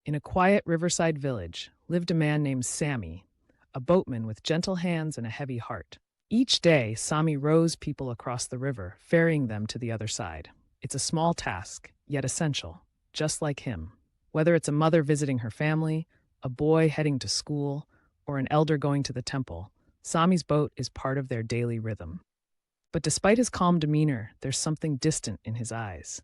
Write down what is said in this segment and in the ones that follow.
In a quiet riverside village lived a man named Sami, a boatman with gentle hands and a heavy heart. Each day, Sami rows people across the river, ferrying them to the other side. It's a small task, yet essential, just like him. Whether it's a mother visiting her family, a boy heading to school, or an elder going to the temple, Sami's boat is part of their daily rhythm. But despite his calm demeanor, there's something distant in his eyes.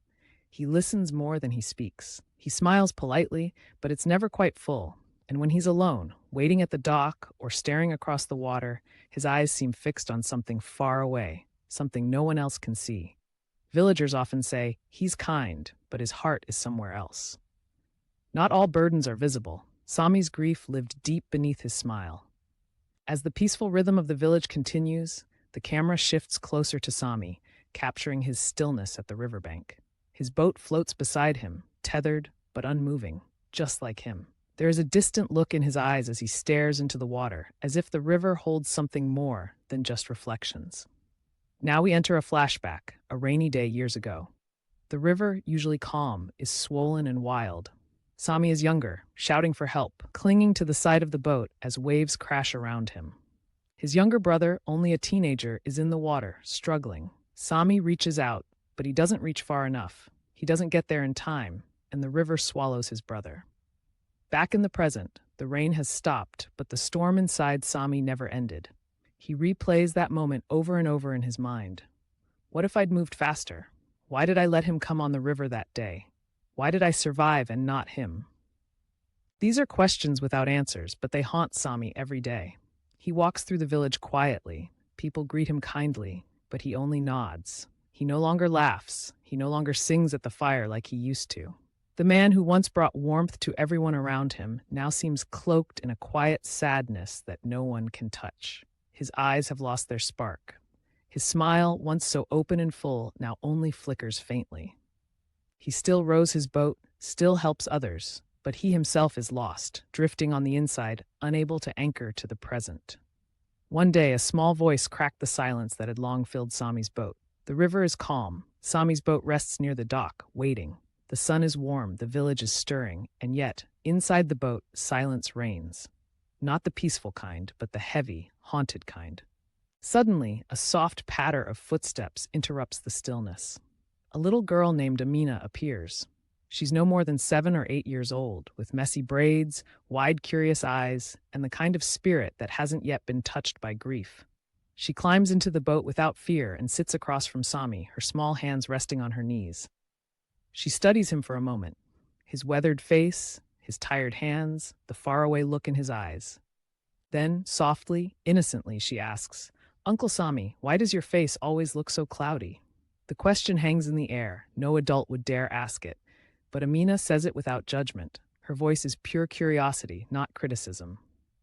He listens more than he speaks. He smiles politely, but it's never quite full. And when he's alone, waiting at the dock or staring across the water, his eyes seem fixed on something far away, something no one else can see. Villagers often say, he's kind, but his heart is somewhere else. Not all burdens are visible. Sami's grief lived deep beneath his smile. As the peaceful rhythm of the village continues, the camera shifts closer to Sami, capturing his stillness at the riverbank. His boat floats beside him, tethered but unmoving, just like him. There is a distant look in his eyes as he stares into the water, as if the river holds something more than just reflections. Now we enter a flashback, a rainy day years ago. The river, usually calm, is swollen and wild. Sami is younger, shouting for help, clinging to the side of the boat as waves crash around him. His younger brother, only a teenager, is in the water, struggling. Sami reaches out, but he doesn't reach far enough. He doesn't get there in time, and the river swallows his brother. Back in the present, the rain has stopped, but the storm inside Sami never ended. He replays that moment over and over in his mind. What if I'd moved faster? Why did I let him come on the river that day? Why did I survive and not him? These are questions without answers, but they haunt Sami every day. He walks through the village quietly. People greet him kindly, but he only nods. He no longer laughs. He no longer sings at the fire like he used to. The man who once brought warmth to everyone around him now seems cloaked in a quiet sadness that no one can touch. His eyes have lost their spark. His smile, once so open and full, now only flickers faintly. He still rows his boat, still helps others, but he himself is lost, drifting on the inside, unable to anchor to the present. One day, a small voice cracked the silence that had long filled Sami's boat. The river is calm. Sami's boat rests near the dock, waiting. The sun is warm, the village is stirring, and yet, inside the boat, silence reigns. Not the peaceful kind, but the heavy, haunted kind. Suddenly, a soft patter of footsteps interrupts the stillness. A little girl named Amina appears. She's no more than 7 or 8 years old, with messy braids, wide, curious eyes, and the kind of spirit that hasn't yet been touched by grief. She climbs into the boat without fear and sits across from Sami, her small hands resting on her knees. She studies him for a moment, his weathered face, his tired hands, the faraway look in his eyes. Then, softly, innocently, she asks, "Uncle Sami, why does your face always look so cloudy?" The question hangs in the air. No adult would dare ask it. But Amina says it without judgment. Her voice is pure curiosity, not criticism.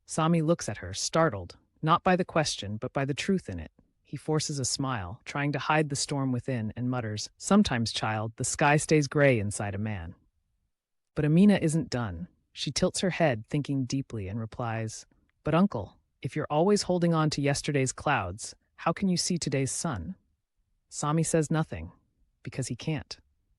Sami looks at her, startled, not by the question, but by the truth in it. He forces a smile, trying to hide the storm within, and mutters, "Sometimes, child, the sky stays gray inside a man." But Amina isn't done. She tilts her head, thinking deeply, and replies, "But uncle, if you're always holding on to yesterday's clouds, how can you see today's sun?" Sami says nothing, because he can't.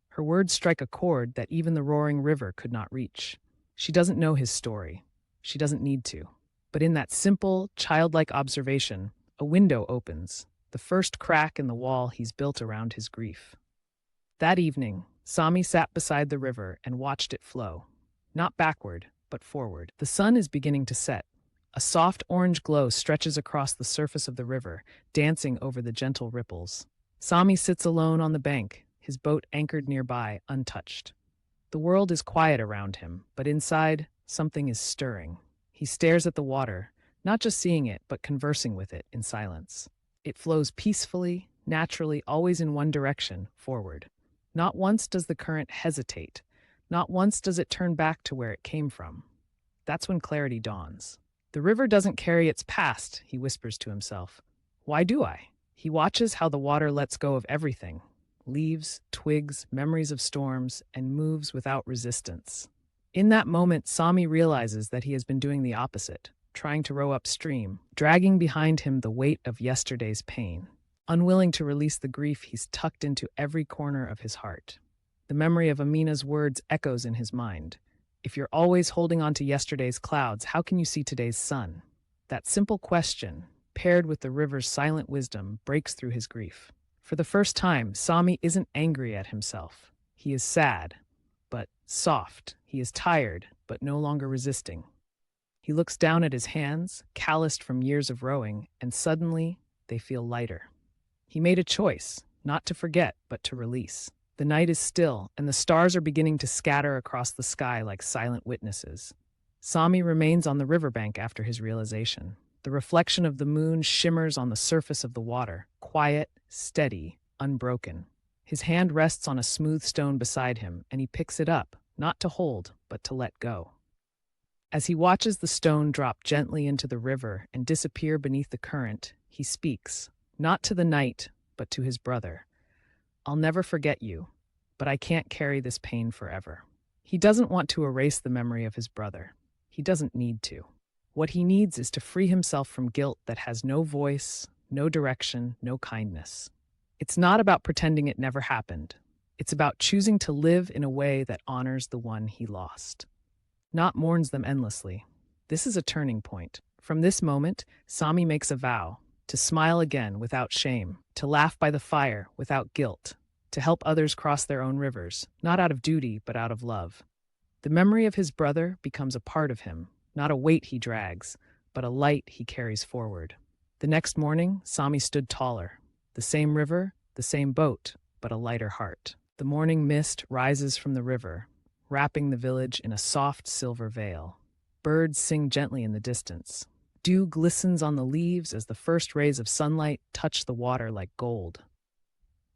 Her words strike a chord that even the roaring river could not reach. She doesn't know his story. She doesn't need to. But in that simple, childlike observation, a window opens, the first crack in the wall he's built around his grief. That evening, Sami sat beside the river and watched it flow. Not backward, but forward. The sun is beginning to set. A soft orange glow stretches across the surface of the river, dancing over the gentle ripples. Sami sits alone on the bank, his boat anchored nearby, untouched. The world is quiet around him, but inside, something is stirring. He stares at the water, not just seeing it, but conversing with it in silence. It flows peacefully, naturally, always in one direction, forward. Not once does the current hesitate. Not once does it turn back to where it came from. That's when clarity dawns. "The river doesn't carry its past," he whispers to himself. "Why do I?" He watches how the water lets go of everything. Leaves, twigs, memories of storms, and moves without resistance. In that moment, Sami realizes that he has been doing the opposite, trying to row upstream, dragging behind him the weight of yesterday's pain. Unwilling to release the grief he's tucked into every corner of his heart. The memory of Amina's words echoes in his mind. If you're always holding on to yesterday's clouds, how can you see today's sun? That simple question, paired with the river's silent wisdom, breaks through his grief. For the first time, Sami isn't angry at himself. He is sad, but soft. He is tired, but no longer resisting. He looks down at his hands, calloused from years of rowing, and suddenly they feel lighter. He made a choice, not to forget, but to release. The night is still, and the stars are beginning to scatter across the sky like silent witnesses. Sami remains on the riverbank after his realization. The reflection of the moon shimmers on the surface of the water, quiet, steady, unbroken. His hand rests on a smooth stone beside him, and he picks it up, not to hold, but to let go. As he watches the stone drop gently into the river and disappear beneath the current, he speaks, not to the night, but to his brother. I'll never forget you, but I can't carry this pain forever. He doesn't want to erase the memory of his brother. He doesn't need to. What he needs is to free himself from guilt that has no voice, no direction, no kindness. It's not about pretending it never happened. It's about choosing to live in a way that honors the one he lost, not mourns them endlessly. This is a turning point. From this moment, Sami makes a vow to smile again without shame, to laugh by the fire without guilt, to help others cross their own rivers, not out of duty, but out of love. The memory of his brother becomes a part of him, not a weight he drags, but a light he carries forward. The next morning, Sami stood taller. The same river, the same boat, but a lighter heart. The morning mist rises from the river, wrapping the village in a soft silver veil. Birds sing gently in the distance. Dew glistens on the leaves as the first rays of sunlight touch the water like gold.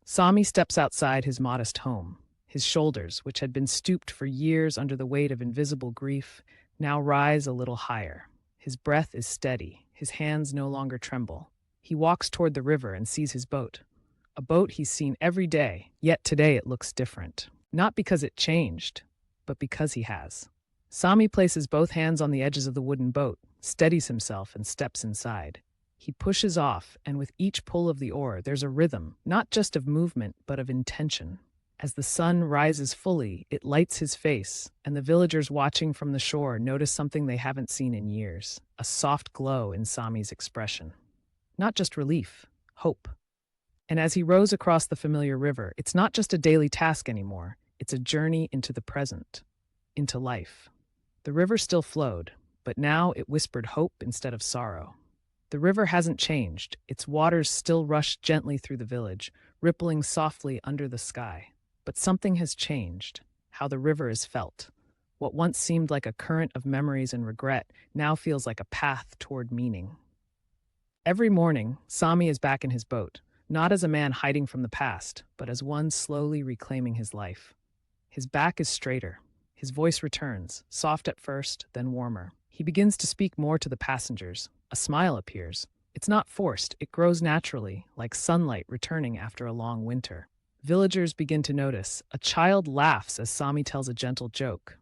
Sami steps outside his modest home. His shoulders, which had been stooped for years under the weight of invisible grief, now rise a little higher. His breath is steady. His hands no longer tremble. He walks toward the river and sees his boat. A boat he's seen every day, yet today it looks different. Not because it changed, but because he has. Sami places both hands on the edges of the wooden boat, steadies himself, and steps inside. He pushes off, and with each pull of the oar, there's a rhythm, not just of movement, but of intention. As the sun rises fully, it lights his face, and the villagers watching from the shore notice something they haven't seen in years, a soft glow in Sami's expression. Not just relief, hope. And as he rows across the familiar river, it's not just a daily task anymore, it's a journey into the present, into life. The river still flowed, but now it whispered hope instead of sorrow. The river hasn't changed, its waters still rush gently through the village, rippling softly under the sky. But something has changed, how the river is felt. What once seemed like a current of memories and regret now feels like a path toward meaning. Every morning, Sami is back in his boat, not as a man hiding from the past, but as one slowly reclaiming his life. His back is straighter. His voice returns, soft at first, then warmer. He begins to speak more to the passengers. A smile appears. It's not forced, it grows naturally, like sunlight returning after a long winter. Villagers begin to notice. A child laughs as Sami tells a gentle joke.